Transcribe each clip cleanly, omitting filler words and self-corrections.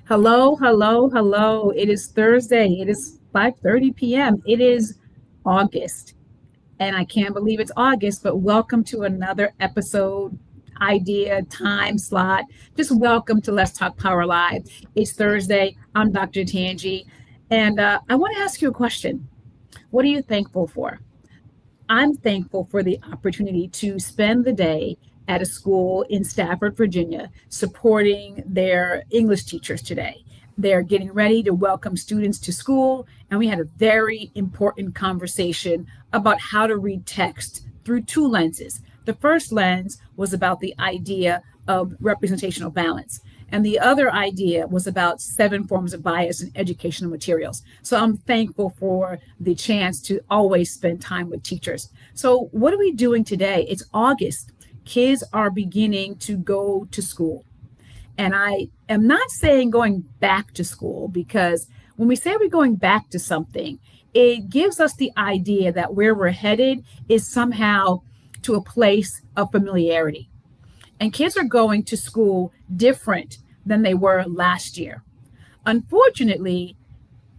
Hello, hello, hello. It is Thursday. It is 5:30 p.m. It is August. And I can't believe it's August, but welcome to another episode, idea, time slot. Just welcome to Let's Talk Power Live. It's Thursday. I'm Dr. Tangi. And I want to ask you a question. What are you thankful for? I'm thankful for the opportunity to spend the day at a school in Stafford, Virginia, supporting their English teachers today. They're getting ready to welcome students to school, and we had a very important conversation about how to read text through two lenses. The first lens was about the idea of representational balance. And the other idea was about 7 forms of bias in educational materials. So I'm thankful for the chance to always spend time with teachers. So what are we doing today? It's August. Kids are beginning to go to school. And I am not saying going back to school, because when we say we're going back to something, it gives us the idea that where we're headed is somehow to a place of familiarity. And kids are going to school different than they were last year. Unfortunately,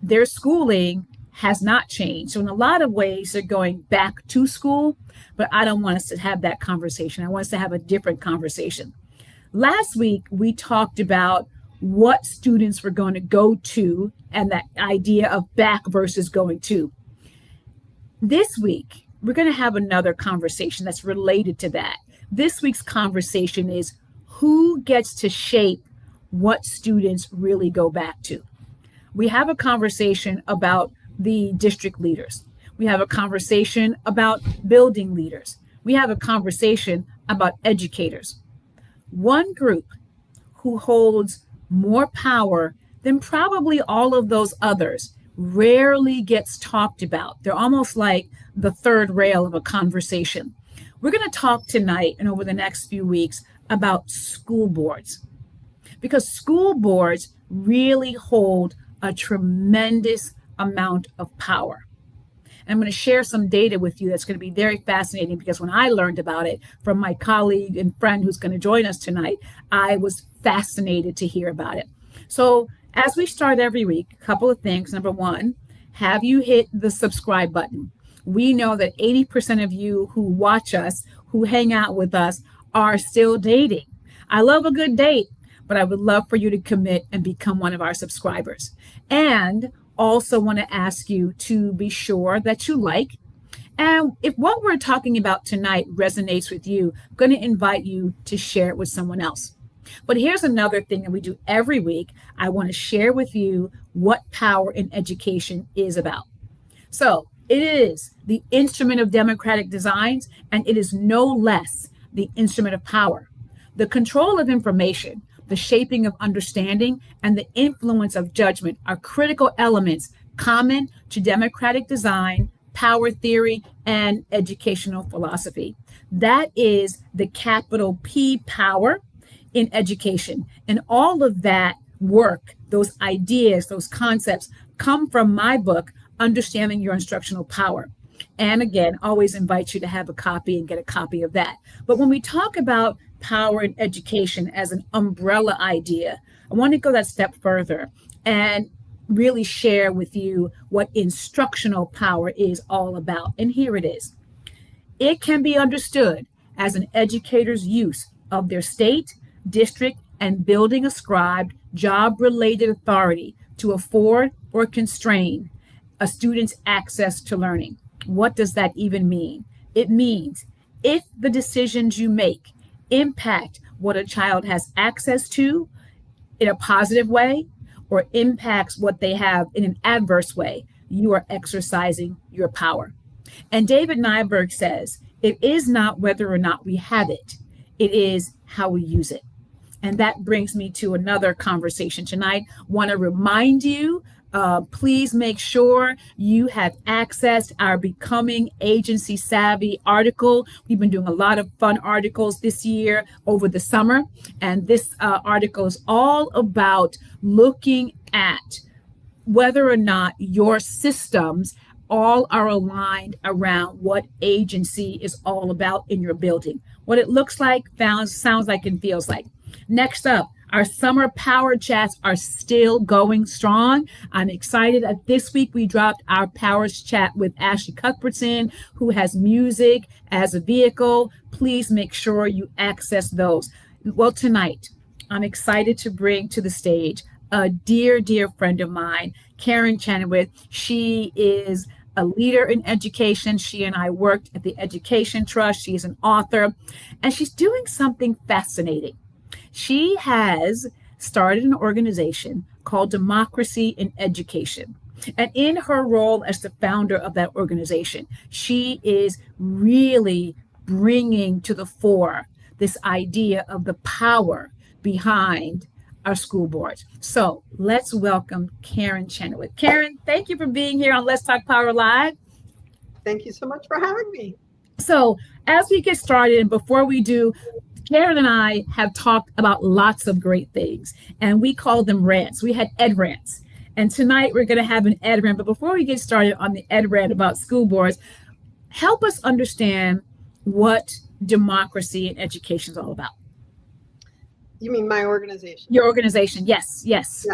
their schooling has not changed. So in a lot of ways, they're going back to school, but I don't want us to have that conversation. I want us to have a different conversation. Last week, we talked about what students were going to go to and that idea of back versus going to. This week, we're going to have another conversation that's related to that. This week's conversation is who gets to shape what students really go back to. We have a conversation about the district leaders. We have a conversation about building leaders. We have a conversation about educators. One group who holds more power than probably all of those others rarely gets talked about. They're almost like the third rail of a conversation. We're going to talk tonight and over the next few weeks about school boards, because school boards really hold a tremendous amount of power. And I'm going to share some data with you that's going to be very fascinating, because when I learned about it from my colleague and friend who's going to join us tonight, I was fascinated to hear about it. So as we start every week, a couple of things. Number one, have you hit the subscribe button? We know that 80% of you who watch us, who hang out with us, are still dating. I love a good date, but I would love for you to commit and become one of our subscribers. And also want to ask you to be sure that you like. And if what we're talking about tonight resonates with you, I'm going to invite you to share it with someone else. But here's another thing that we do every week. I want to share with you what power in education is about. So it is the instrument of democratic designs, and it is no less the instrument of power. The control of information, the shaping of understanding, and the influence of judgment are critical elements common to democratic design, power theory, and educational philosophy. That is the capital P power in education. And all of that work, those ideas, those concepts come from my book, Understanding Your Instructional Power. And again, always invite you to have a copy and get a copy of that. But when we talk about power in education as an umbrella idea, I want to go that step further and really share with you what instructional power is all about. And here it is. It can be understood as an educator's use of their state, district, and building ascribed job-related authority to afford or constrain a student's access to learning. What does that even mean? It means if the decisions you make impact what a child has access to in a positive way or impacts what they have in an adverse way, you are exercising your power. And David Nyberg says, it is not whether or not we have it, it is how we use it. And that brings me to another conversation tonight. Want to remind you, please make sure you have accessed our Becoming Agency Savvy article. We've been doing a lot of fun articles this year over the summer. And this article is all about looking at whether or not your systems all are aligned around what agency is all about in your building, what it looks like, sounds like, and feels like. Next up, Our summer power chats are still going strong. I'm excited that this week we dropped our powers chat with Ashley Cuthbertson, who has music as a vehicle. Please make sure you access those. Well, tonight, I'm excited to bring to the stage a dear, dear friend of mine, Karin Chenoweth. She is a leader in education. She and I worked at the Education Trust. She's an author, and she's doing something fascinating. She has started an organization called Democracy in Education. And in her role as the founder of that organization, she is really bringing to the fore this idea of the power behind our school boards. So let's welcome Karin Chenoweth. Karin, thank you for being here on Let's Talk Power Live. Thank you so much for having me. So as we get started, and before we do, Karin and I have talked about lots of great things, and we call them rants. We had ed rants, and tonight we're going to have an ed rant. But before we get started on the ed rant about school boards, help us understand what democracy in education is all about. You mean my organization? Your organization, yes. Yes.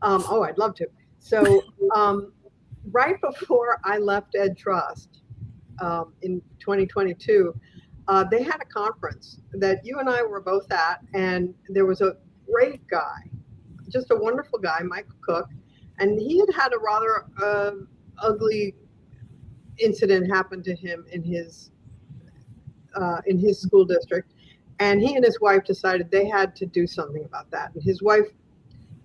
I'd love to. So right before I left Ed Trust in 2022, they had a conference that you and I were both at, and there was a great guy, just a wonderful guy, Michael Cook, and he had a rather ugly incident happen to him in his school district, and he and his wife decided they had to do something about that. And his wife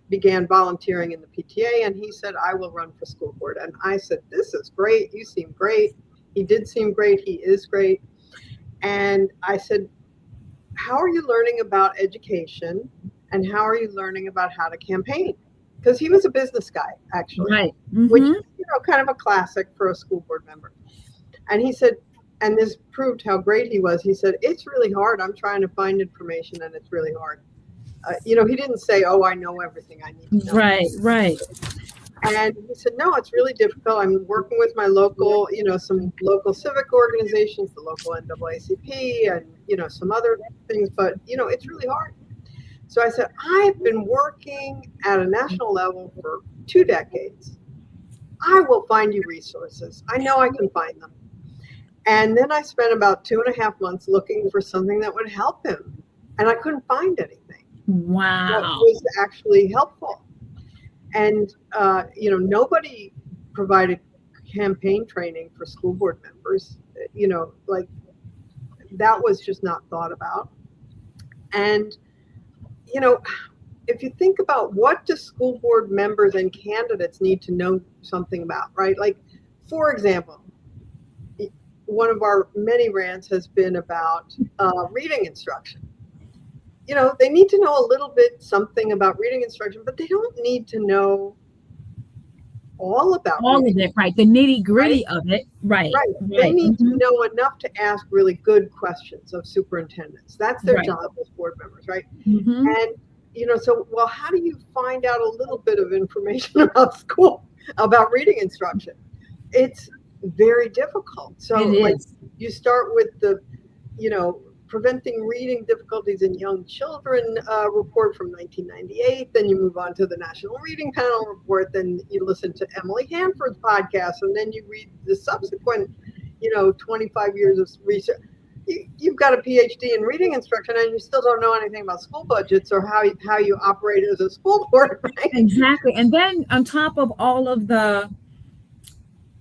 began volunteering in the PTA, and he said, "I will run for school board." And I said, "This is great. You seem great." He did seem great. He is great. And I said, "How are you learning about education, and how are you learning about how to campaign?" Because he was a business guy, actually, right? Mm-hmm. Which is, kind of a classic for a school board member. And he said, and this proved how great he was. He said, "It's really hard. I'm trying to find information, and it's really hard." He didn't say, "Oh, I know everything I need to know." Right. And he said, "No, it's really difficult. I'm working with my local, some local civic organizations, the local NAACP, and, some other things, but, it's really hard." So I said, "I've been working at a national level for 2 decades. I will find you resources. I know I can find them." And then I spent about 2.5 months looking for something that would help him. And I couldn't find anything. Wow. That was actually helpful. And, nobody provided campaign training for school board members, that was just not thought about. And, if you think about what do school board members and candidates need to know something about, right? Like, for example, one of our many rants has been about reading instruction. They need to know a little bit something about reading instruction, but they don't need to know all about all of it, right? The nitty gritty of it, right? They need to know enough to ask really good questions of superintendents. That's their job as board members, right? Mm-hmm. And how do you find out a little bit of information about about reading instruction? It's very difficult. So you start with the, Preventing Reading Difficulties in Young Children report from 1998. Then you move on to the National Reading Panel report. Then you listen to Emily Hanford's podcast, and then you read the subsequent, 25 years of research. You've got a PhD in reading instruction, and you still don't know anything about school budgets or how you operate as a school board, right? Exactly. And then on top of all of the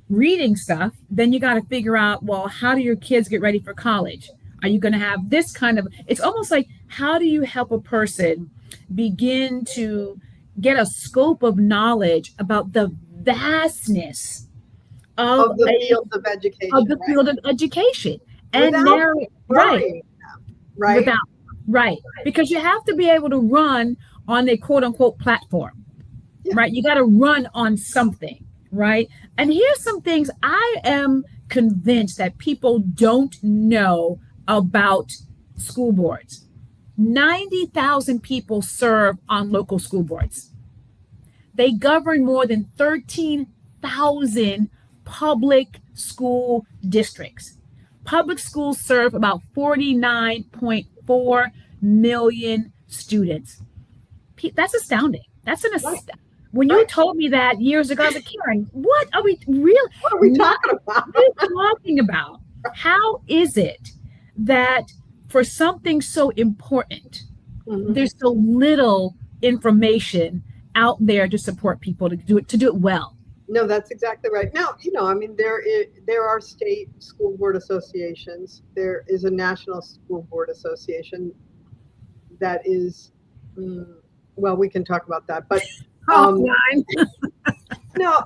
reading stuff, then you got to figure out, well, how do your kids get ready for college? Are you going to have this kind of, it's almost like, how do you help a person begin to get a scope of knowledge about the vastness of the field of education? Of the field of education. And right. Because you have to be able to run on a quote unquote platform, right? You got to run on something, right? And here's some things I am convinced that people don't know about school boards. 90,000 people serve on local school boards. They govern more than 13,000 public school districts. Public schools serve about 49.4 million students. That's astounding. That's an Right. when you told me that years ago, I was like, Karen, what are we really? What are we talking about? What are you talking about? How is it that for something so important, there's so little information out there to support people to do it well? No, that's exactly right. Now, I mean, there are state school board associations. There is a national school board association that is, well, we can talk about that, but Offline. no,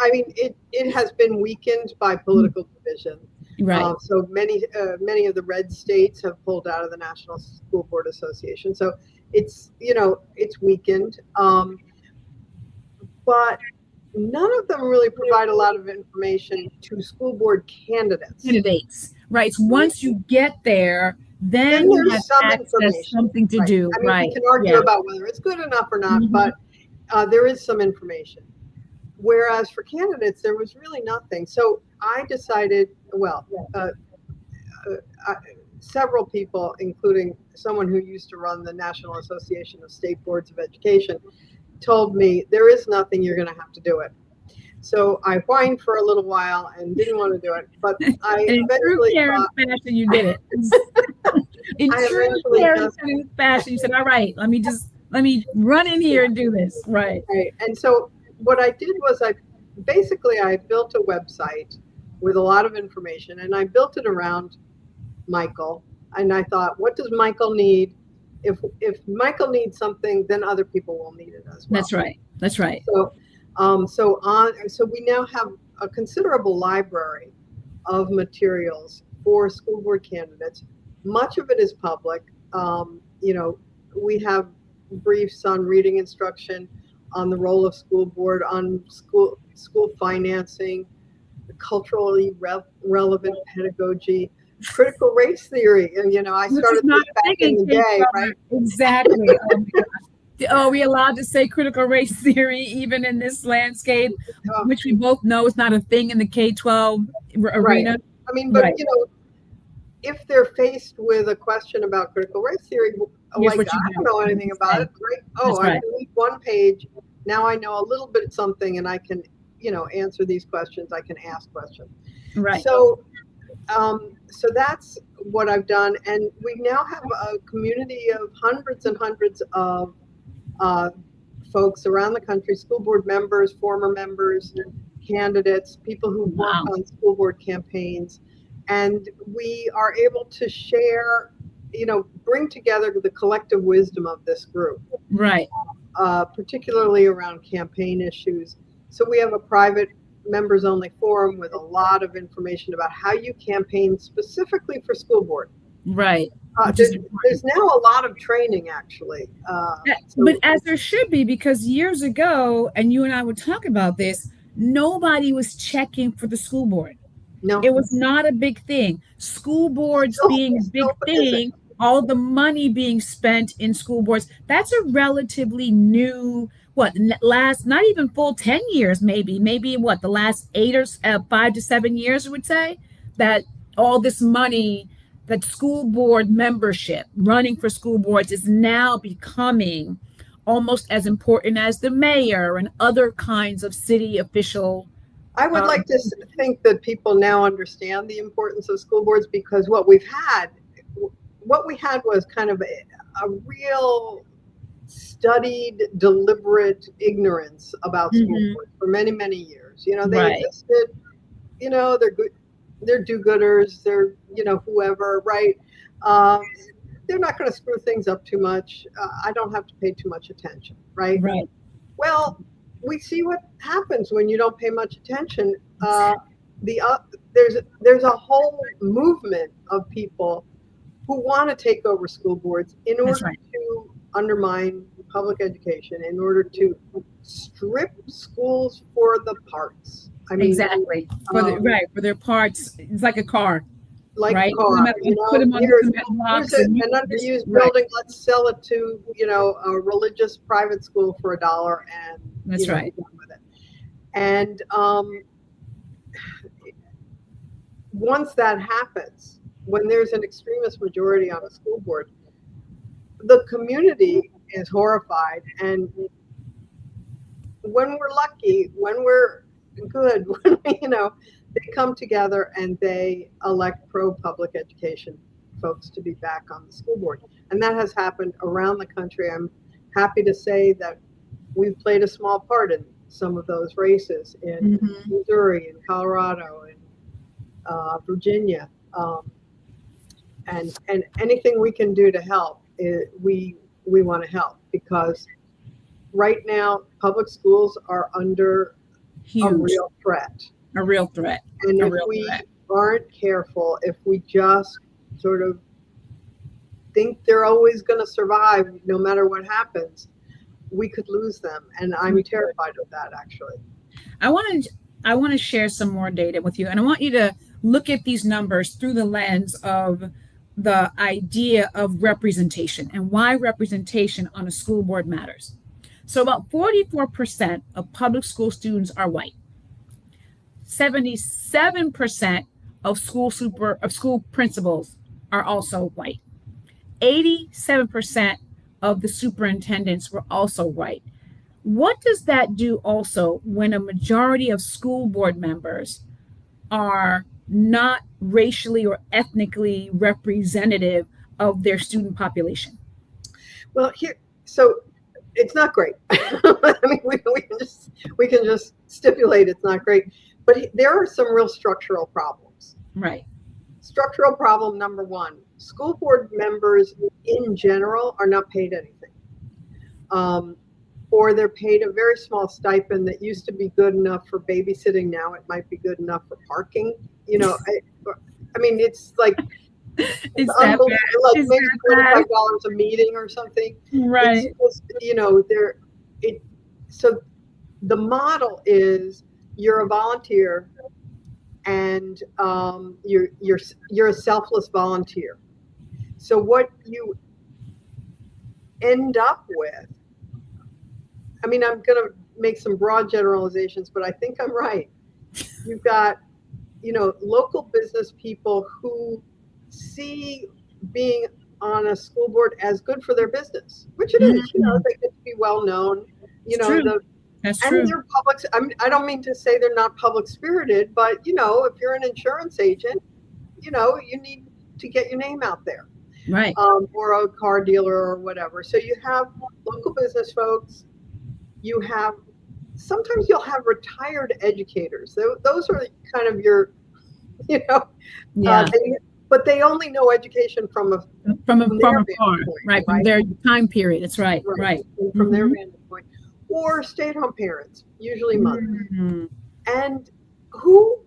I mean, it has been weakened by political division. Right. So many of the red states have pulled out of the National School Board Association. So it's weakened, but none of them really provide a lot of information to school board candidates. Right. So once you get there, then you there's have some access, information. something to Right. do. I mean, right. we can argue about whether it's good enough or not, but there is some information. Whereas for candidates, there was really nothing. So I decided, several people, including someone who used to run the National Association of State Boards of Education, told me there is nothing, you're going to have to do it. So I whined for a little while and didn't want to do it, but I eventually Karen fashion, you did it. In true Karen fashion, you said, "All right, let me run in here and do this." Right. Right. And so what I did was I built a website with a lot of information, and I built it around Michael. And I thought, what does Michael need? If Michael needs something, then other people will need it as well. That's right. So we now have a considerable library of materials for school board candidates. Much of it is public. We have briefs on reading instruction, on the role of school board, on school financing, culturally relevant pedagogy, critical race theory. And I started this back in the day, right? Exactly. Are we allowed to say critical race theory even in this landscape, which we both know is not a thing in the K-12 arena? Right. I mean, but if they're faced with a question about critical race theory, I don't know anything about it, right? I can read one page. Now I know a little bit something, and I can, answer these questions. I can ask questions. Right. So that's what I've done, and we now have a community of hundreds and hundreds of folks around the country, school board members, former members, candidates, people who work on school board campaigns, and we are able to share, bring together the collective wisdom of this group, right? Particularly around campaign issues. So we have a private members-only forum with a lot of information about how you campaign specifically for school board. Right. There's now a lot of training, actually. But as there should be, because years ago, and you and I would talk about this, nobody was checking for the school board. No. It was not a big thing. School boards being a big thing, all the money being spent in school boards, that's a relatively new, last, not even full 10 years, maybe the last 5 to 7 years, I would say, that all this money, that school board membership, running for school boards is now becoming almost as important as the mayor and other kinds of city official. I would like to think that people now understand the importance of school boards, because what we had was kind of a real studied, deliberate ignorance about school boards for many, many years. They existed, they're good. They're do-gooders, they're, whoever, right? They're not going to screw things up too much. I don't have to pay too much attention, right? Right. Well, we see what happens when you don't pay much attention. There's a whole movement of people who want to take over school boards in order to undermine public education, in order to strip schools for the parts. I mean, exactly. For their parts, it's like a car. Like right? a car. Put them on here's an underused building. Let's sell it to a religious private school for $1, and that's right. Be done with it. And once that happens, when there's an extremist majority on a school board, the community is horrified. And when we're lucky, when we're good, when they come together and they elect pro-public education folks to be back on the school board. And that has happened around the country. I'm happy to say that we've played a small part in some of those races in Missouri, in Colorado, in Virginia. And anything we can do to help, we want to help, because right now public schools are under a real threat. A real threat. And if we aren't careful, if we just sort of think they're always going to survive no matter what happens, we could lose them. And I'm terrified of that, actually. I want to share some more data with you. And I want you to look at these numbers through the lens of the idea of representation and why representation on a school board matters. So about 44% of public school students are white. 77% of school principals are also white. 87% of the superintendents were also white. What does that do also when a majority of school board members are not racially or ethnically representative of their student population? Well, so it's not great. I mean, we can just stipulate it's not great, but there are some real structural problems. Right. Structural problem number one: school board members in general are not paid anything, or they're paid a very small stipend that used to be good enough for babysitting. Now it might be good enough for parking. I mean, it's like it's unbelievable. Like maybe $25 a meeting or something. Right. It's just, so the model is you're a volunteer, and you're a selfless volunteer. So what you end up with, I mean, I'm going to make some broad generalizations, but I think I'm right. You've got, local business people who see being on a school board as good for their business, which it is. They get to be well known. That's true. They're public. I don't mean to say they're not public spirited, but if you're an insurance agent, you need to get your name out there, right? Or a car dealer or whatever. So you have local business folks. Sometimes you'll have retired educators. Those are kind of your, but they only know education from afar, right? From their time period. It's right. From their vantage point. Or stay-at-home parents, usually mothers. And who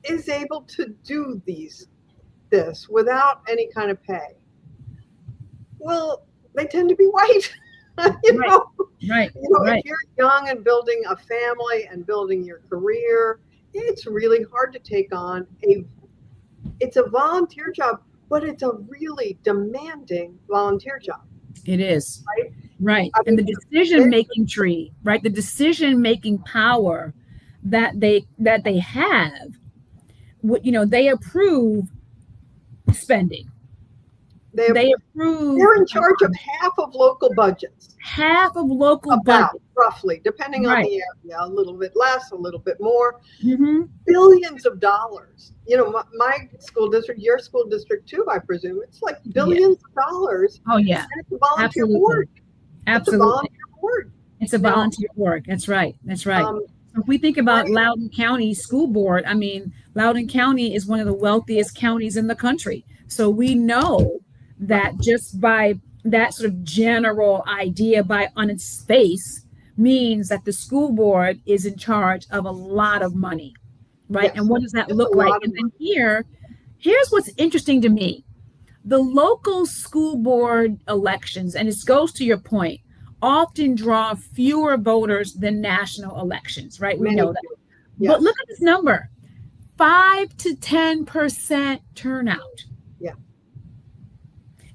is able to do this without any kind of pay? Well, they tend to be white. Right. If you're young and building a family and building your career, it's really hard to take on it's a volunteer job, but it's a really demanding volunteer job. It is. Right. And the decision-making tree, right? The decision-making power that they have, they approve spending. They approve. They're in charge of half of local budgets. Half of local budgets. Roughly, depending on the area, a little bit less, a little bit more. Billions of dollars. My school district, your school district too, I presume. It's like billions of dollars. Oh, yeah. And it's a volunteer board. Absolutely. It's a volunteer board. It's a volunteer board. That's right. If we think about Loudoun County School Board, I mean, Loudoun County is one of the wealthiest counties in the country. So we know that just by that sort of general idea on its face means that the school board is in charge of a lot of money, right? Yes. And what does that look like? And then here's what's interesting to me. The local school board elections, and this goes to your point, often draw fewer voters than national elections, right? We know that. Yes. But look at this number, 5 to 10% turnout. Yeah.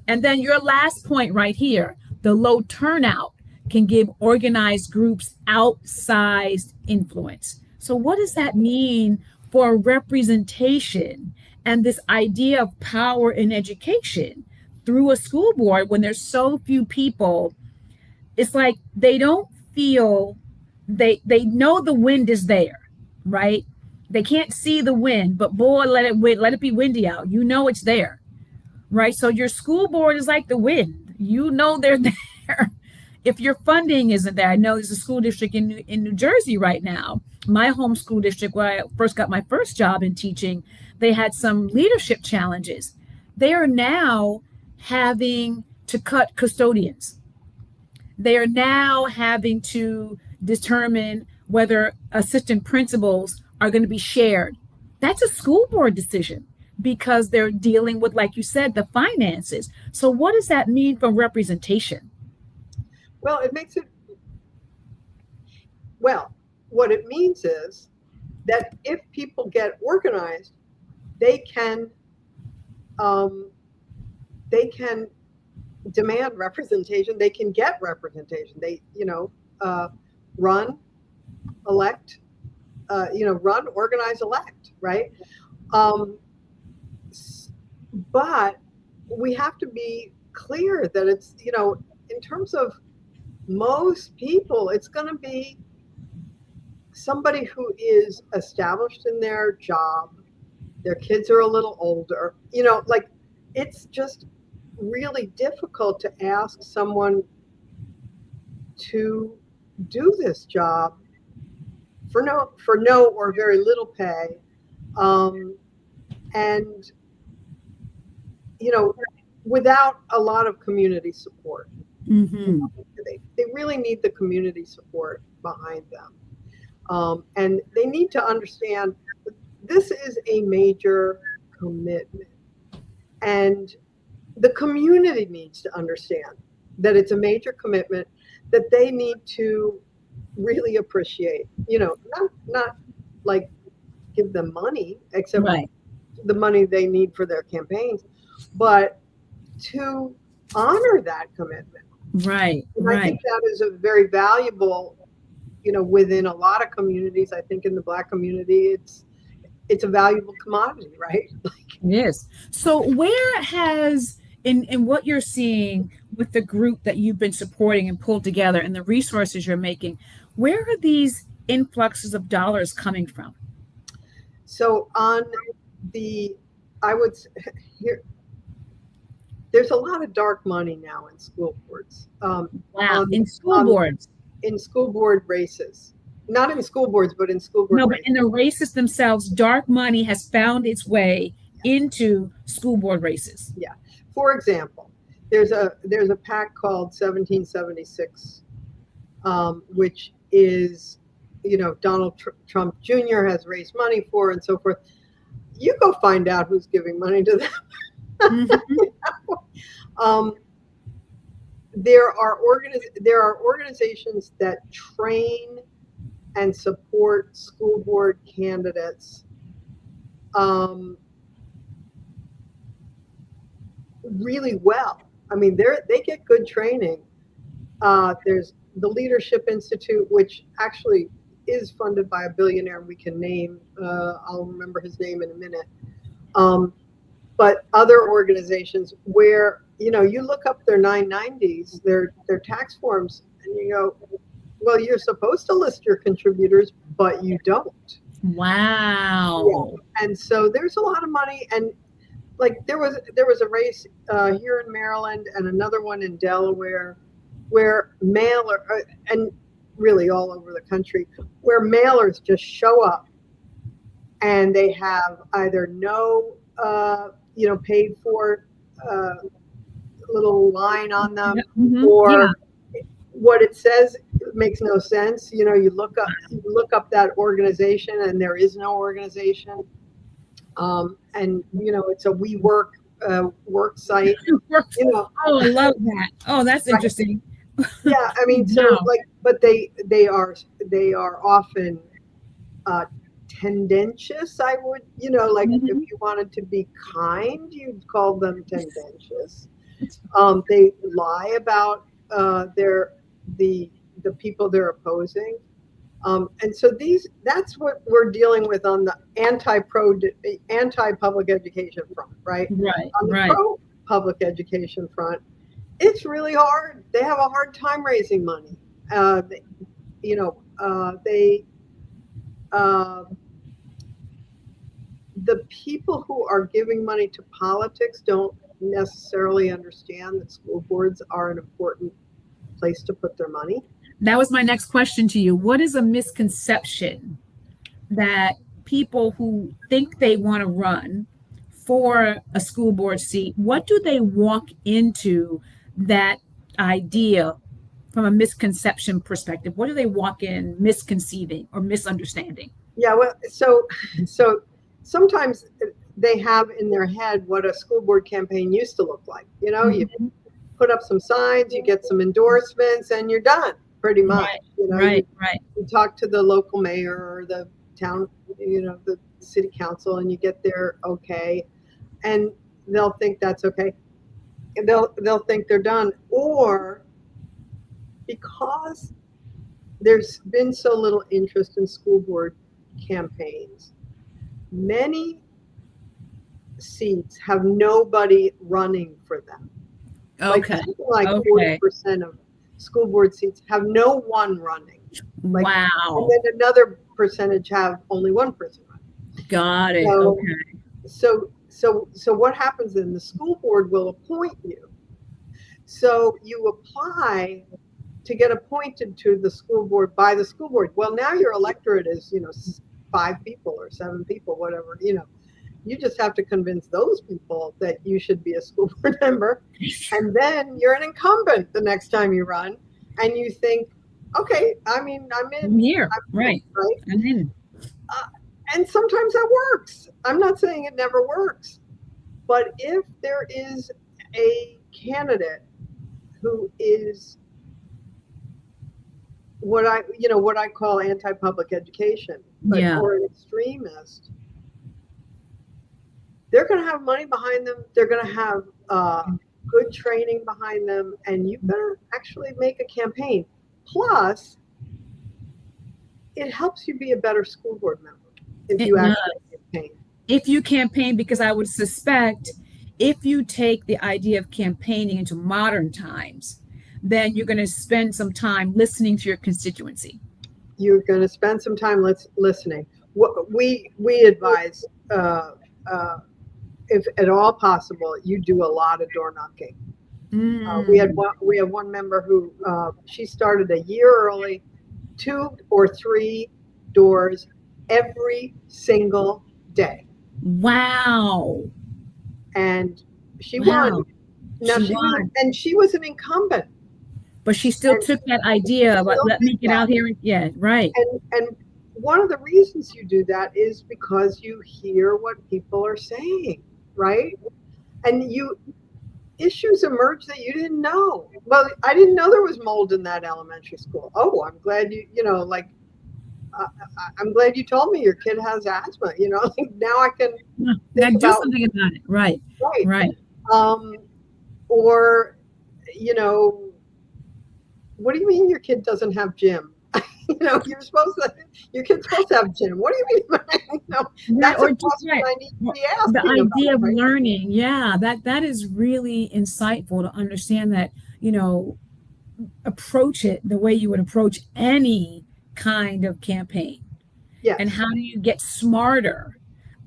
And then your last point right here, the low turnout can give organized groups outsized influence. So what does that mean for representation and this idea of power in education through a school board when there's so few people it's like they don't feel, they know the wind is there, right? They can't see the wind, but boy, let it be windy out. You know it's there, right? So your school board is like the wind. You know they're there. If your funding isn't there, I know there's a school district in New Jersey right now, my home school district, where I first got my first job in teaching. They had some leadership challenges. They are now having to cut custodians. They are now having to determine whether assistant principals are going to be shared. That's a school board decision because they're dealing with, like you said, the finances. So what does that mean for representation? Well, it makes it, well, what it means is that if people get organized, they can demand representation. They can get representation. They, run, elect, run, organize, elect, right? But we have to be clear that it's, in terms of most people, it's going to be somebody who is established in their job. Their kids are a little older, like it's just really difficult to ask someone to do this job for no or very little pay, and without a lot of community support. Mm-hmm. They really need the community support behind them, and they need to understand that this is a major commitment, and the community needs to understand that it's a major commitment that they need to really appreciate. Not like give them money, except Right. the money they need for their campaigns, but to honor that commitment. Right. And right. I think that is a very valuable, within a lot of communities. I think in the Black community, it's a valuable commodity, right? Yes. So where has, in what you're seeing with the group that you've been supporting and pulled together and the resources you're making, where are these influxes of dollars coming from? So there's a lot of dark money now in school boards. Wow, in school boards. In school board races. Not in school boards, but in school board No, races. but in the races themselves, dark money has found its way into school board races. Yeah. For example, there's a PAC called 1776, which is, Donald Trump Jr. has raised money for, and so forth. You go find out who's giving money to them. Mm-hmm. There are organizations that train and support school board candidates really well. I mean, they get good training. There's the Leadership Institute, which actually is funded by a billionaire we can name. I'll remember his name in a minute. But other organizations where, you look up their 990s, their tax forms, and you go, well, you're supposed to list your contributors, but you don't. Wow. Yeah. And so there's a lot of money. And like there was a race here in Maryland and another one in Delaware where and really all over the country, where mailers just show up and they have either no paid for little line on them, mm-hmm. or what it says makes no sense. You look up that organization and there is no organization. And it's a WeWork work site. Oh, I love that. Oh, that's interesting. Yeah, I mean, so but they are often tendentious. I would, mm-hmm. if you wanted to be kind, you'd call them tendentious. They lie about the people they're opposing. And so that's what we're dealing with on the anti-public education front, right? Right. On the pro-public education front, It's really hard. They have a hard time raising money. They, they the people who are giving money to politics don't necessarily understand that school boards are an important place to put their money. That was my next question to you. What is a misconception that people who think they want to run for a school board seat, what do they walk into that idea from a misconception perspective? What do they walk in misconceiving or misunderstanding? Yeah, well, so sometimes they have in their head what a school board campaign used to look like. You put up some signs, you get some endorsements, and you're done pretty much. Right. You talk to the local mayor or the town, the city council, and you get their okay, and they'll think that's okay. And they'll think they're done. Or because there's been so little interest in school board campaigns, many seats have nobody running for them. Okay. Like 40% of school board seats have no one running. Wow. And then another percentage have only one person running. Got it. So what happens then? The school board will appoint you. So you apply to get appointed to the school board by the school board. Well, now your electorate is, 5 people or 7 people, whatever, you just have to convince those people that you should be a school board member. And then you're an incumbent the next time you run. And you think, okay, I'm in. I'm here. Right. I'm in. And sometimes that works. I'm not saying it never works. But if there is a candidate who is what I call anti-public education, or an extremist, they're going to have money behind them. They're going to have good training behind them, and you better actually make a campaign. Plus, it helps you be a better school board member if you actually campaign. If you campaign, because I would suspect if you take the idea of campaigning into modern times, then you're going to spend some time listening to your constituency. You're going to spend some time listening. We advise, if at all possible, you do a lot of door knocking. We have one member who she started a year early, 2 or 3 doors every single day. Wow. And she won. Now she won. And she was an incumbent. But she still took that idea about let me get out here. Right. And one of the reasons you do that is because you hear what people are saying, right? And issues emerge that you didn't know. Well, I didn't know there was mold in that elementary school. Oh, I'm glad I'm glad you told me your kid has asthma. Now I can do something about it. Right. Or, what do you mean your kid doesn't have gym? Your kid's supposed to have gym. What do you mean? That's a question I need to be asking. The idea of learning. Yeah, that is really insightful to understand that, approach it the way you would approach any kind of campaign. Yes. And how do you get smarter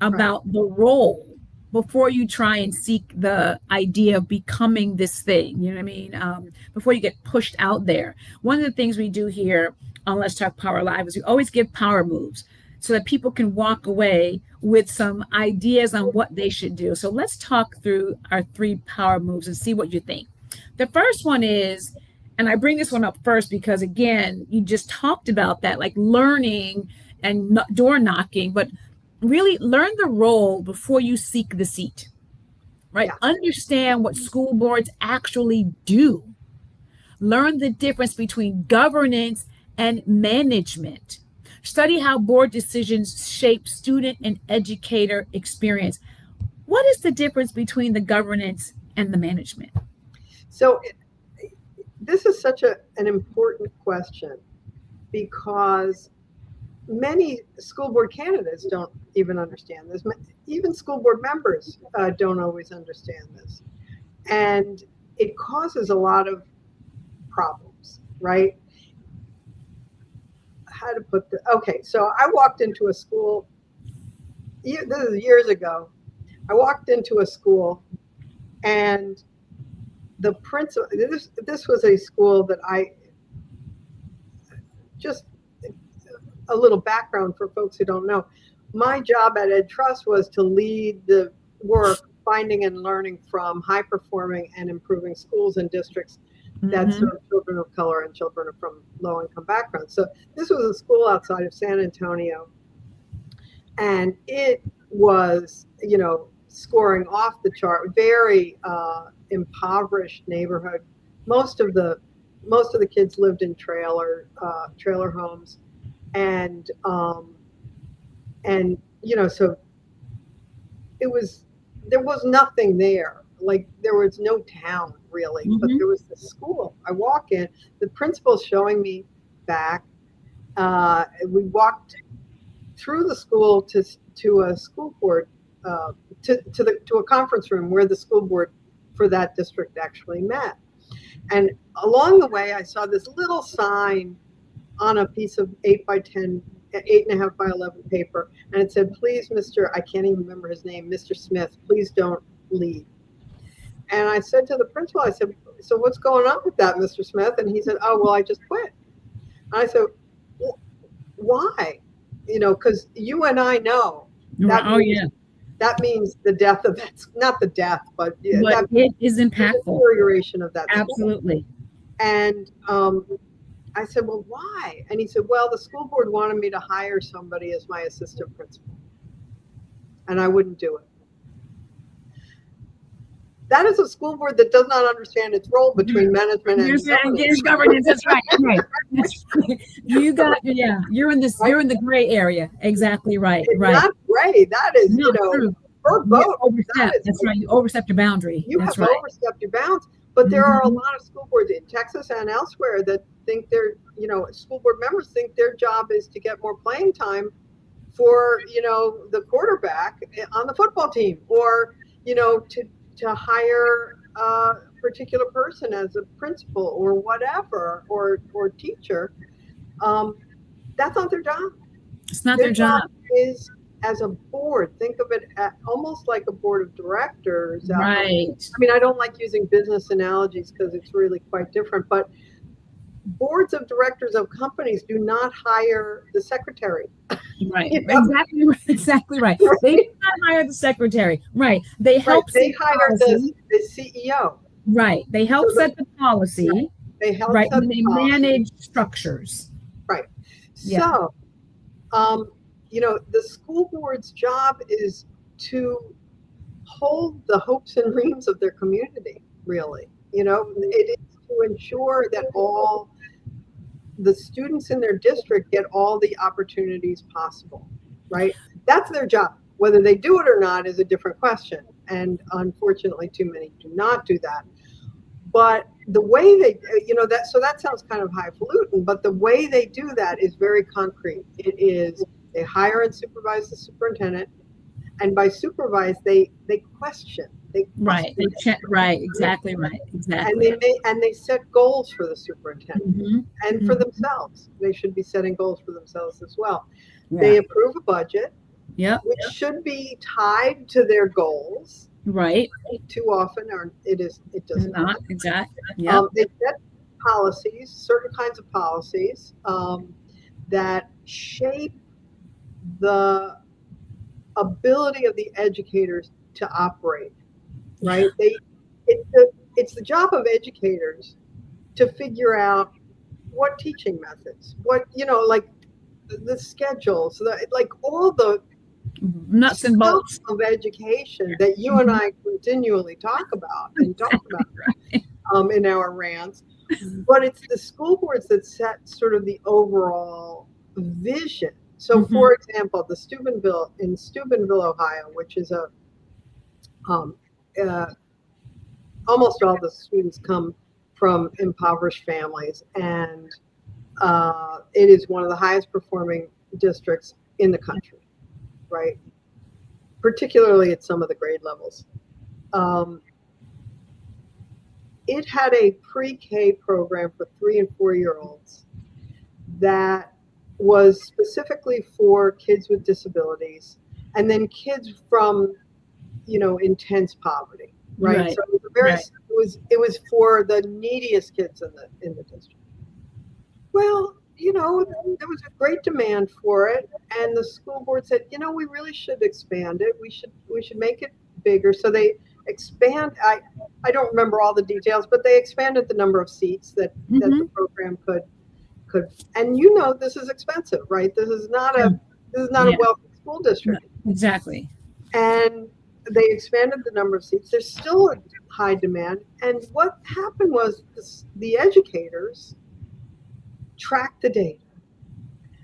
about the role before you try and seek the idea of becoming this thing, you know what I mean? Before you get pushed out there. One of the things we do here on Let's Talk Power Live is we always give power moves so that people can walk away with some ideas on what they should do. So let's talk through our 3 power moves and see what you think. The first one is, and I bring this one up first because, again, you just talked about that, like learning and door knocking, but really learn the role before you seek the seat, right? Yeah. Understand what school boards actually do. Learn the difference between governance and management. Study how board decisions shape student and educator experience. What is the difference between the governance and the management? So this is such an important question because many school board candidates don't even understand this. Even school board members don't always understand this. And it causes a lot of problems, right? How to put the, okay, so I walked into a school, this is years ago. I walked into a school, and the principal, this was a school that I just, a little background for folks who don't know. My job at Ed Trust was to lead the work finding and learning from high performing and improving schools and districts that serve children of color and children from low income backgrounds. So this was a school outside of San Antonio, and it was, you know, scoring off the chart, very impoverished neighborhood. Most of the kids lived in trailer homes, and you know, so there was nothing there. Like, there was no town really, but there was the school. I walk in, the principal's showing me back. We walked through the school to a school board, to a conference room where the school board for that district actually met. And along the way, I saw this little sign on a piece of 8.5 by 11 paper, and it said, "Please, Mr." I can't even remember his name, Mr. Smith, "please don't leave." And I said to the principal, I said, "So what's going on with that, Mr. Smith?" And he said, "Oh, well, I just quit." And I said, "Why?" You know, because you and I know that means the death of that, not the death, but that it is impactful. Deterioration of that. Absolutely. School. And I said, "Well, why?" And he said, "Well, the school board wanted me to hire somebody as my assistant principal, and I wouldn't do it." That is a school board that does not understand its role between management and governance. That's right. Right. You got, you're in this. Right. You're in the gray area. Exactly right. It's right. Not gray. That is, you know, true. per vote. That's right. You overstepped your boundary. You That's have right. overstepped your bounds. But there are a lot of school boards in Texas and elsewhere that think school board members think their job is to get more playing time for, you know, the quarterback on the football team, or, you know, to hire a particular person as a principal or whatever, or teacher. That's not their job. It's not their job. Is as a board, think of it almost like a board of directors. Right. I mean, I don't like using business analogies because it's really quite different, but boards of directors of companies do not hire the secretary. Right. You know? Exactly right. They do not hire the secretary. Right. They help. Right. They hire the CEO. Right. They help set the policy. Right. They help. Right. And they manage structures. Right. So, you know, the school board's job is to hold the hopes and dreams of their community. Really, you know, it is to ensure that all the students in their district get all the opportunities possible, right? That's their job. Whether they do it or not is a different question. And unfortunately, too many do not do that. But the way they, you know, that sounds kind of highfalutin, but the way they do that is very concrete. It is, they hire and supervise the superintendent, and by supervise, they question. Right. They check. Right. Exactly. Right. Exactly. And they set goals for the superintendent and for themselves. They should be setting goals for themselves as well. Yeah. They approve a budget, which should be tied to their goals. Right. Too often, or it does not. Exactly. Yeah. They set policies, certain kinds of policies that shape the ability of the educators to operate. Right? It's the job of educators to figure out what teaching methods, what, you know, like the schedules, like all the nuts and bolts of education that you and I continually talk about right. In our rants. But it's the school boards that set sort of the overall vision. So, for example, in Steubenville, Ohio, which is almost all the students come from impoverished families, and it is one of the highest performing districts in the country, right? Particularly at some of the grade levels. it had a pre-K program for 3 and 4-year-olds that was specifically for kids with disabilities, and then kids from, intense poverty, right? So it was it was for the neediest kids in the district. Well, there was a great demand for it, and the school board said, we really should expand it. We should make it bigger. So they expand. I don't remember all the details, but they expanded the number of seats that the program could. And this is expensive, right? This is not a wealthy school district. No, exactly. And they expanded the number of seats. There's still a high demand. And what happened was the educators tracked the data.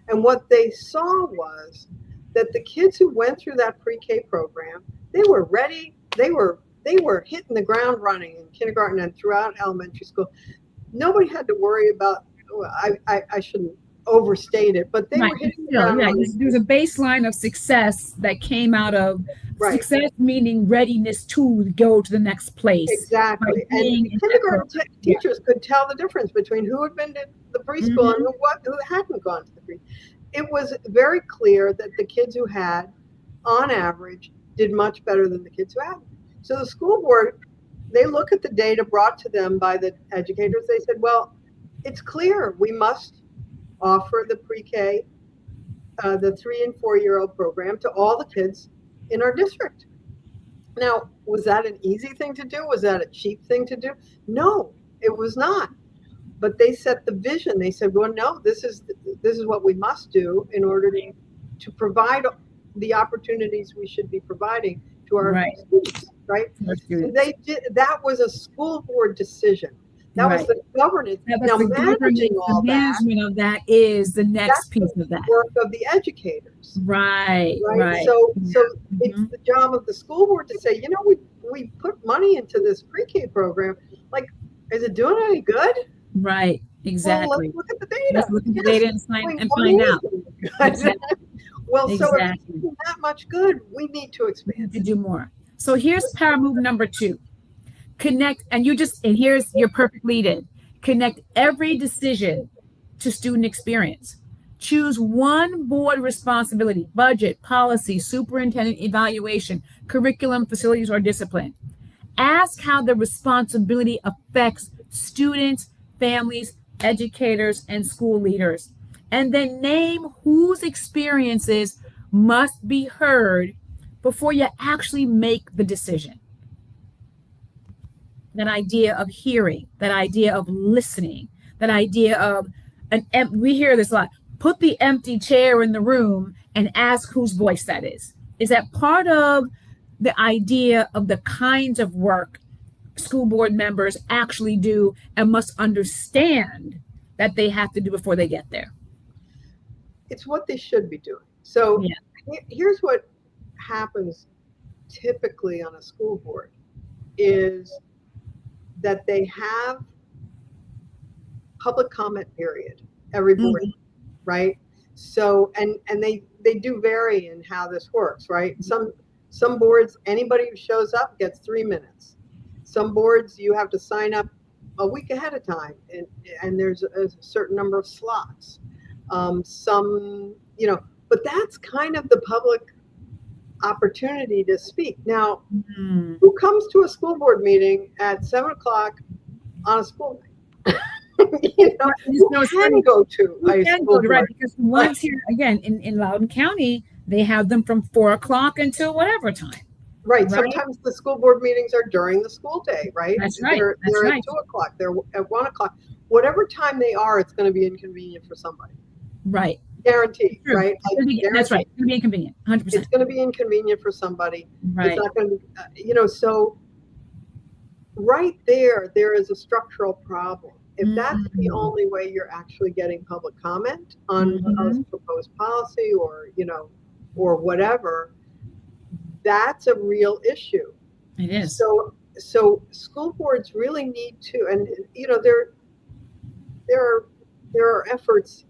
And what they saw was that the kids who went through that pre-K program, they were ready. They were hitting the ground running in kindergarten and throughout elementary school. Nobody had to worry about, I shouldn't overstate it, but they were hitting the ground running. There's a baseline of success that came out of success, meaning readiness to go to the next place. Exactly. And kindergarten teachers could tell the difference between who had been to the preschool and who hadn't gone to the preschool. It was very clear that the kids who had, on average, did much better than the kids who hadn't. So the school board, they look at the data brought to them by the educators. They said, well, it's clear we must offer the pre-K, the 3 and 4-year-old program to all the kids in our district. Now, was that an easy thing to do? Was that a cheap thing to do? No, it was not. But they set the vision. They said, well, no, this is what we must do in order to provide the opportunities we should be providing to our students, right? So they did. That was a school board decision. That was the governance. Now, managing all the management of that is the next piece of that. Work of the educators. Right. So it's the job of the school board to say, we put money into this pre-K program. Like, is it doing any good? Right. Exactly. Well, let's look at the data. Let's look at the data and find out. Well, so if it's doing that much good, we need to expand. To do more. So here's power move number 2. Connect, and here's your perfect lead in. Connect every decision to student experience. Choose one board responsibility: budget, policy, superintendent evaluation, curriculum, facilities, or discipline. Ask how the responsibility affects students, families, educators, and school leaders. And then name whose experiences must be heard before you actually make the decision. That idea of hearing, that idea of listening, that idea of we hear this a lot. Put the empty chair in the room and ask whose voice that is. Is that part of the idea of the kinds of work school board members actually do and must understand that they have to do before they get there? It's what they should be doing. So here's what happens typically on a school board is that they have public comment period every board, right? So and they do vary in how this works, right? Some boards, anybody who shows up gets 3 minutes. Some boards you have to sign up a week ahead of time, and there's a certain number of slots. But that's kind of the public opportunity to speak. Now, who comes to a school board meeting at 7:00 on a school night? Who can go to a school board? Right, because the ones here, again, in Loudoun County, they have them from 4:00 until whatever time. Right. Sometimes the school board meetings are during the school day, right? That's right. They're at 2:00. They're at 1:00. Whatever time they are, it's going to be inconvenient for somebody. Right. Guaranteed, right? That's right. It's going to be inconvenient, 100%. It's going to be inconvenient for somebody. Right. It's not going to be, so right there is a structural problem. If that's the only way you're actually getting public comment on a proposed policy or whatever, that's a real issue. It is. So school boards really need to, and there are efforts.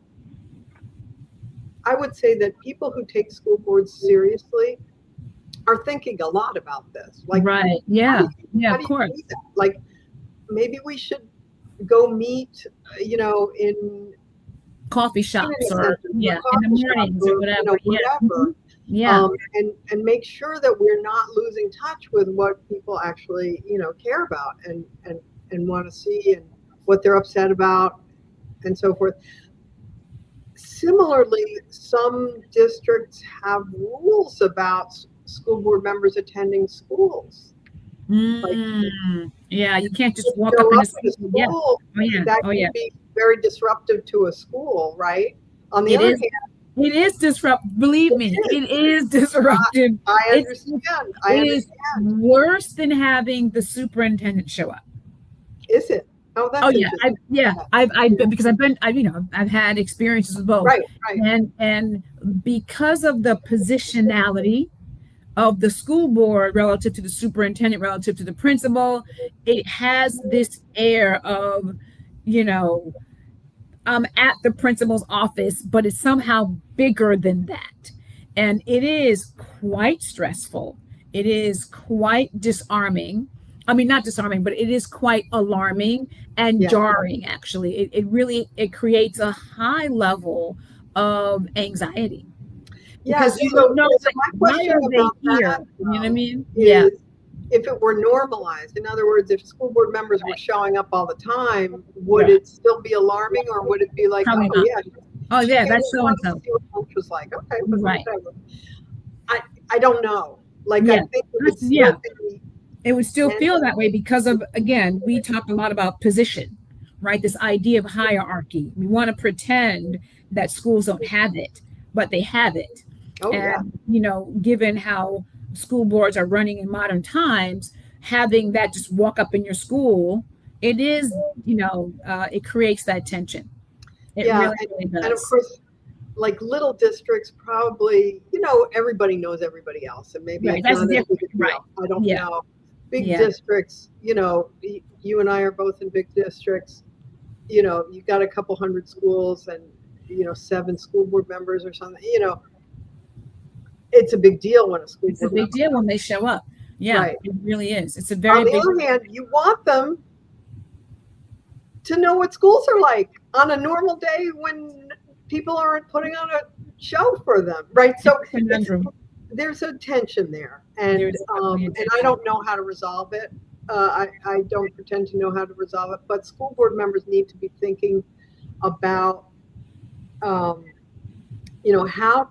I would say that people who take school boards seriously are thinking a lot about this. Like, right. Yeah. Yeah, of course. Like, maybe we should go meet, in coffee shops or in in the mornings or whatever. whatever. Yeah. And make sure that we're not losing touch with what people actually, care about and want to see, and what they're upset about, and so forth. Similarly, some districts have rules about school board members attending schools. Yeah, you can't just walk up in a school. Yeah. That can be very disruptive to a school, right? On the other hand, it is disruptive. Believe me, it is disruptive. I understand. It is worse than having the superintendent show up. Is it? Oh, that's I've had experiences with both. Right. And because of the positionality of the school board relative to the superintendent, relative to the principal, it has this air of, I'm at the principal's office, but it's somehow bigger than that. And it is quite stressful. It is quite disarming. I mean, not disarming, but it is quite alarming and jarring, actually. It creates a high level of anxiety. Because you don't know, why are they here? You know what I mean? Yeah. If it were normalized, in other words, if school board members were showing up all the time, would it still be alarming, or would it be like, that's so and so? Was like, okay, right. I don't know. Like, I think it would still feel that way because of, again, we talked a lot about position, right? This idea of hierarchy. We want to pretend that schools don't have it, but they have it. Given how school boards are running in modern times, having that just walk up in your school, it is, it creates that tension. It really does. And of course, like little districts, probably, everybody knows everybody else, and maybe that's different. Right. I don't know. Big districts, you and I are both in big districts. You've got a couple hundred schools and 7 school board members or something. It's a big deal when a school board. It's a big deal when they show up. Yeah, right. It really is. It's a very. On the other hand, you want them to know what schools are like on a normal day when people aren't putting on a show for them, right? So there's a tension there, and I don't know how to resolve it. I don't pretend to know how to resolve it, but school board members need to be thinking about, how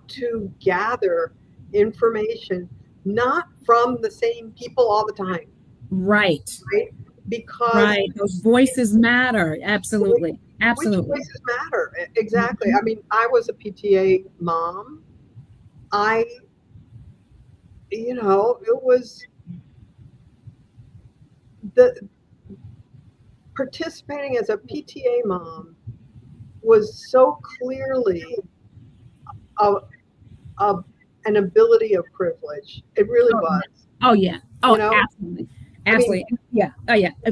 to gather information, not from the same people all the time. Right. Because those voices matter. Absolutely. Which voices matter. Exactly. Mm-hmm. I mean, I was a PTA mom. It was participating as a PTA mom was so clearly an ability of privilege. It really was. Oh yeah. Oh, absolutely. Absolutely.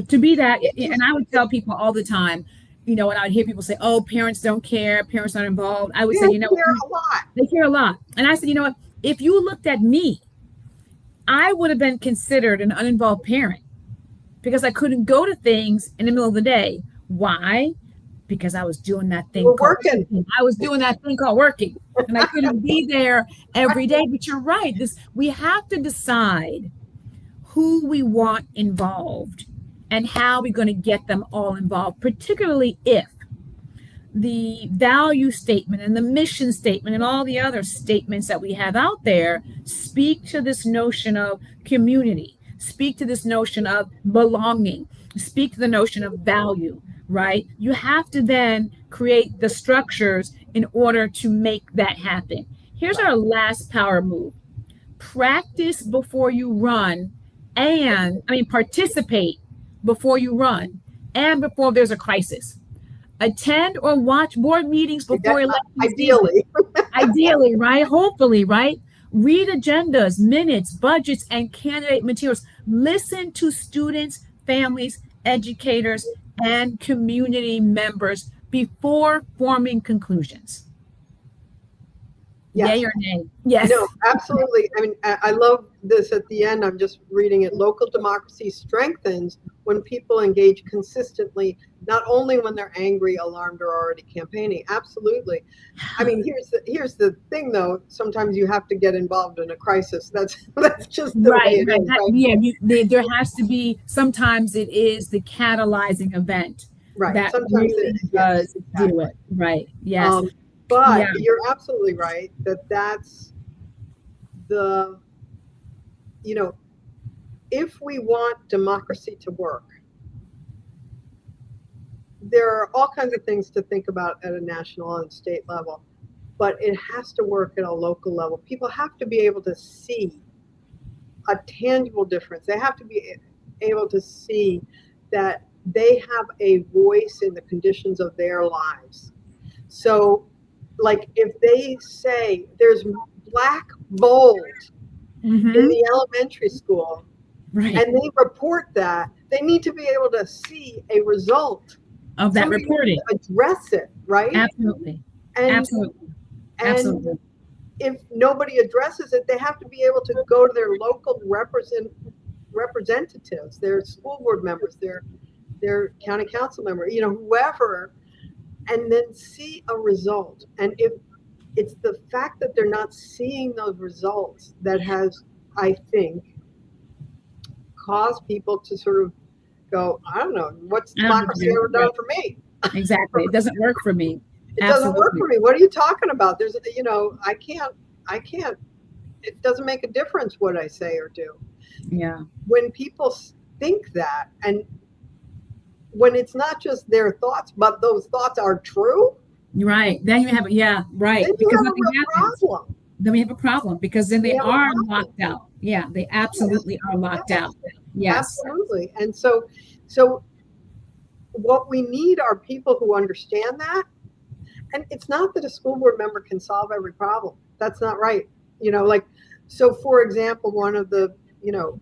To be that, and I would tell people all the time, and I'd hear people say, "Oh, parents don't care, parents aren't involved." I would say, they care a lot. They care a lot. And I said, what? If you looked at me, I would have been considered an uninvolved parent because I couldn't go to things in the middle of the day. Why? Because I was doing that thing called working. I was doing that thing called working, and I couldn't be there every day. But you're right. We have to decide who we want involved and how we're going to get them all involved, particularly if the value statement and the mission statement and all the other statements that we have out there speak to this notion of community, speak to this notion of belonging, speak to the notion of value, right? You have to then create the structures in order to make that happen. Here's our last power move. Practice before you run, participate before you run and before there's a crisis. Attend or watch board meetings before elections. Ideally, right? Hopefully, right? Read agendas, minutes, budgets, and candidate materials. Listen to students, families, educators, and community members before forming conclusions. Yes. Yay or nay? Yes. No, absolutely. I mean, I love this at the end. I'm just reading it. Local democracy strengthens when people engage consistently, not only when they're angry, alarmed, or already campaigning. Absolutely. I mean, here's the thing, though. Sometimes you have to get involved in a crisis. That's just the way Right, it right. is, right? There has to be, sometimes it is the catalyzing event Right. that Sometimes it, really yes, does do exactly. it. Right. Yes. Um, but Yeah. you're absolutely right that's the, you know, if we want democracy to work, there are all kinds of things to think about at a national and state level, but it has to work at a local level. People have to be able to see a tangible difference. They have to be able to see that they have a voice in the conditions of their lives. So, like, if they say there's black mold in the elementary school, Right. and they report that, they need to be able to see a result Of that somebody reporting. needs to address it, right? Absolutely. And Absolutely. Absolutely. if nobody addresses it, they have to be able to go to their local representatives, their school board members, their county council member, you know, whoever, and then see a result. And if it's the fact that they're not seeing those results that has, I think, caused people to sort of go, I don't know, what's democracy ever done for me? Exactly. It doesn't work for me. It doesn't work for me. What are you talking about? There's, you know, I can't, it doesn't make a difference what I say or do. Yeah. When people think that, and when it's not just their thoughts, but those thoughts are true. Right. Then you have, yeah, right. Then because you have a real problem. Then we have a problem because then they are locked out. Yeah, they absolutely are locked out. Yes. Absolutely. And so what we need are people who understand that. And it's not that a school board member can solve every problem. That's not right. You know, like, so for example, one of the, you know,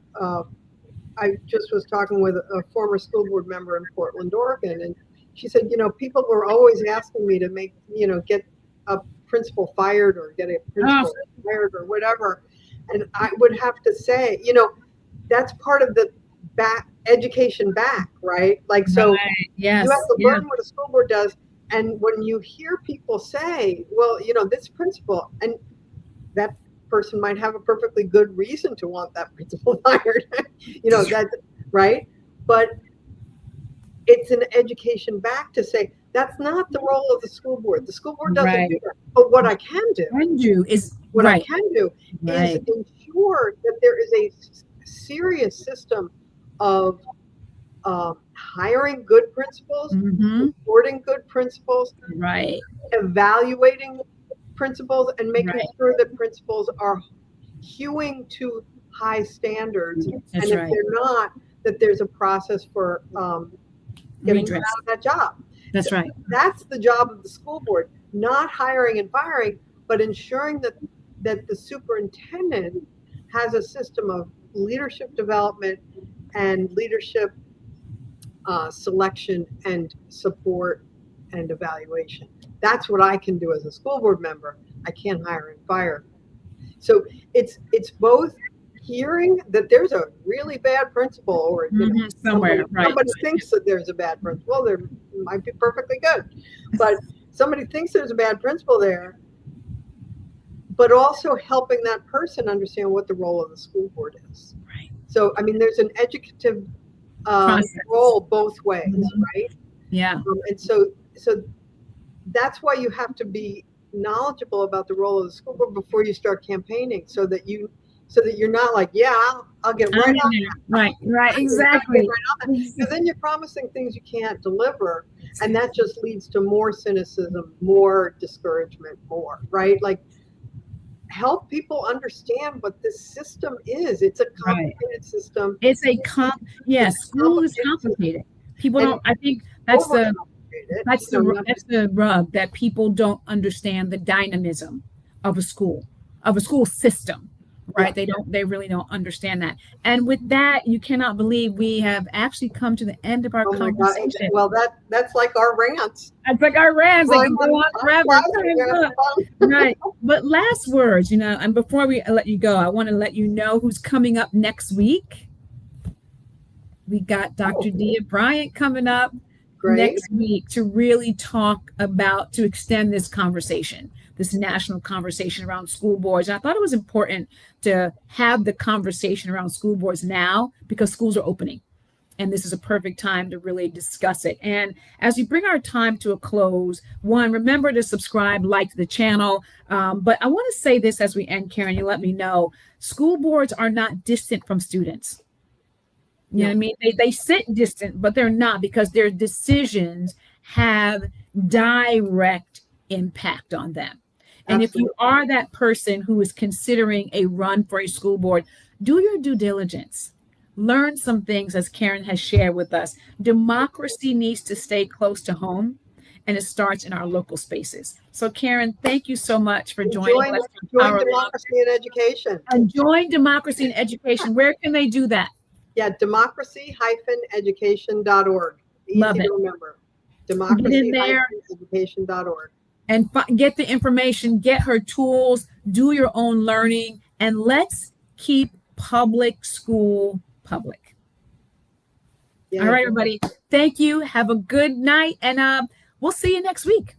I just was talking with a former school board member in Portland, Oregon, and she said, you know, people were always asking me to make, you know, get a principal fired or get a principal fired or whatever. And I would have to say, you know, that's part of the education back, right? Like, so yes, you have to learn what a school board does. And when you hear people say, well, you know, this principal, and that person might have a perfectly good reason to want that principal fired, you know, that's right. But it's an education back to say, that's not the role of the school board. The school board doesn't do that. But what I can do is ensure that there is a serious system of hiring good principals, supporting good principals, evaluating principals, and making sure that principals are hewing to high standards. And if they're not, that there's a process for getting them out of that job. That's right. That's the job of the school board, not hiring and firing, but ensuring that the superintendent has a system of leadership development and leadership selection and support and evaluation. That's what I can do as a school board member. I can't hire and fire. So it's both hearing that there's a really bad principal, or you know, somebody thinks that there's a bad principal. There might be perfectly good, but somebody thinks there's a bad principal there. But also helping that person understand what the role of the school board is. Right. So I mean, there's an educative role both ways, right? Yeah. And so that's why you have to be knowledgeable about the role of the school board before you start campaigning, so that you're not like, I'll get right on that. Right, exactly. Because then you're promising things you can't deliver, and that just leads to more cynicism, more discouragement, more, right? Like, help people understand what this system is. It's a complicated system. It's school is complicated. People don't, I think that's the rub, that people don't understand the dynamism of a school system, right? They really don't understand that. And with that, you cannot believe we have actually come to the end of our conversation. Well, that's like our rants. It's like our rants. They can go on forever. Right. But last words, and before we let you go, I want to let you know who's coming up next week. We got Dr. Dia Bryant coming up next week to really talk about, to extend this conversation, this national conversation around school boards. And I thought it was important to have the conversation around school boards now because schools are opening. And this is a perfect time to really discuss it. And as we bring our time to a close, one, remember to subscribe, like the channel. But I want to say this as we end, Karin, you let me know, school boards are not distant from students. You know what I mean? They sit distant, but they're not, because their decisions have direct impact on them. And if you are that person who is considering a run for a school board, do your due diligence. Learn some things, as Karin has shared with us. Democracy needs to stay close to home, and it starts in our local spaces. So, Karin, thank you so much for joining us. Join Democracy in Education. And join Democracy in Education. Where can they do that? Yeah, democracy-education.org. Easy to remember. Democracy-education.org. And get the information, get her tools, do your own learning, and let's keep public school public. All right, everybody. Thank you. Have a good night, and we'll see you next week.